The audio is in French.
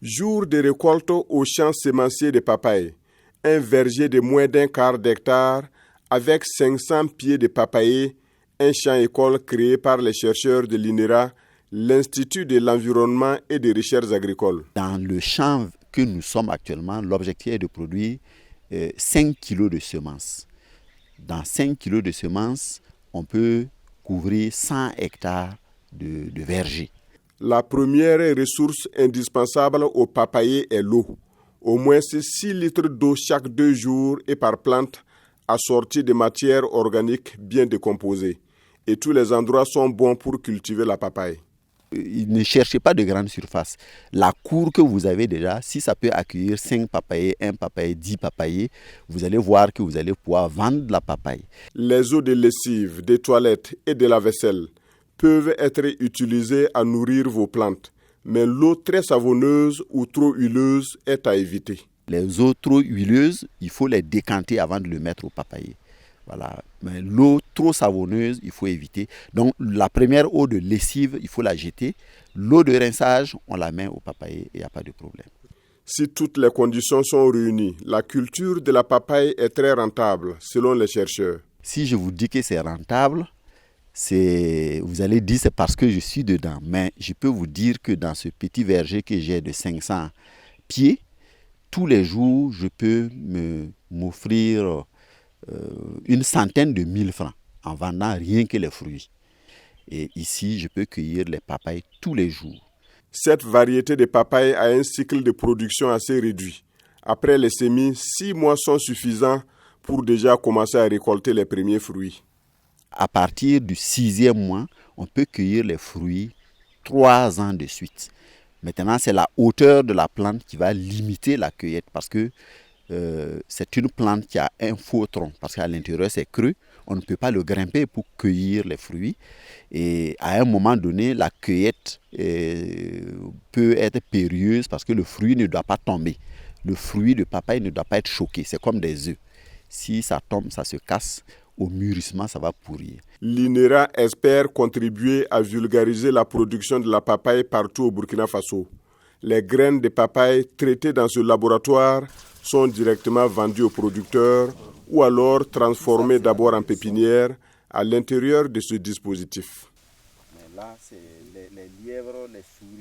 Jour de récolte au champ sémencier de papaye. Un verger de moins d'un quart d'hectare avec 500 pieds de papaye, un champ école créé par les chercheurs de l'INERA, l'Institut de l'environnement et des recherches agricoles. Dans le champ que nous sommes actuellement, l'objectif est de produire 5 kg de semences. Dans 5 kg de semences, on peut couvrir 100 hectares de verger. La première ressource indispensable au papayer est l'eau. Au moins 6 litres d'eau chaque 2 jours et par plante, assortie de matières organiques bien décomposées. Et tous les endroits sont bons pour cultiver la papaye. Ne cherchez pas de grandes surfaces. La cour que vous avez déjà, si ça peut accueillir 5 papayers, 1 papayer, 10 papayers, vous allez voir que vous allez pouvoir vendre de la papaye. Les eaux de lessive, des toilettes et de la vaisselle peuvent être utilisées à nourrir vos plantes, mais l'eau très savonneuse ou trop huileuse est à éviter. Les eaux trop huileuses, il faut les décanter avant de le mettre au papayer. Voilà. Mais l'eau trop savonneuse, il faut éviter. Donc la première eau de lessive, il faut la jeter. L'eau de rinçage, on la met au papayer et il n'y a pas de problème. Si toutes les conditions sont réunies, la culture de la papaye est très rentable, selon les chercheurs. Si je vous dis que c'est rentable, vous allez dire c'est parce que je suis dedans. Mais je peux vous dire que dans ce petit verger que j'ai de 500 pieds, tous les jours, je peux m'offrir une centaine de 1000 francs en vendant rien que les fruits. Et ici, je peux cueillir les papayes tous les jours. Cette variété de papaye a un cycle de production assez réduit. Après les semis, 6 mois sont suffisants pour déjà commencer à récolter les premiers fruits. À partir du 6e mois, on peut cueillir les fruits 3 ans de suite. Maintenant, c'est la hauteur de la plante qui va limiter la cueillette parce que c'est une plante qui a un faux tronc parce qu'à l'intérieur c'est creux, on ne peut pas le grimper pour cueillir les fruits et à un moment donné la cueillette peut être périlleuse parce que le fruit ne doit pas tomber. Le fruit de papaye ne doit pas être choqué, c'est comme des œufs. Si ça tombe, ça se casse, au mûrissement ça va pourrir. L'INERA espère contribuer à vulgariser la production de la papaye partout au Burkina Faso. Les graines de papaye traitées dans ce laboratoire sont directement vendues aux producteurs ou alors transformées d'abord en pépinière à l'intérieur de ce dispositif. Mais là, c'est les lièvres, les souris.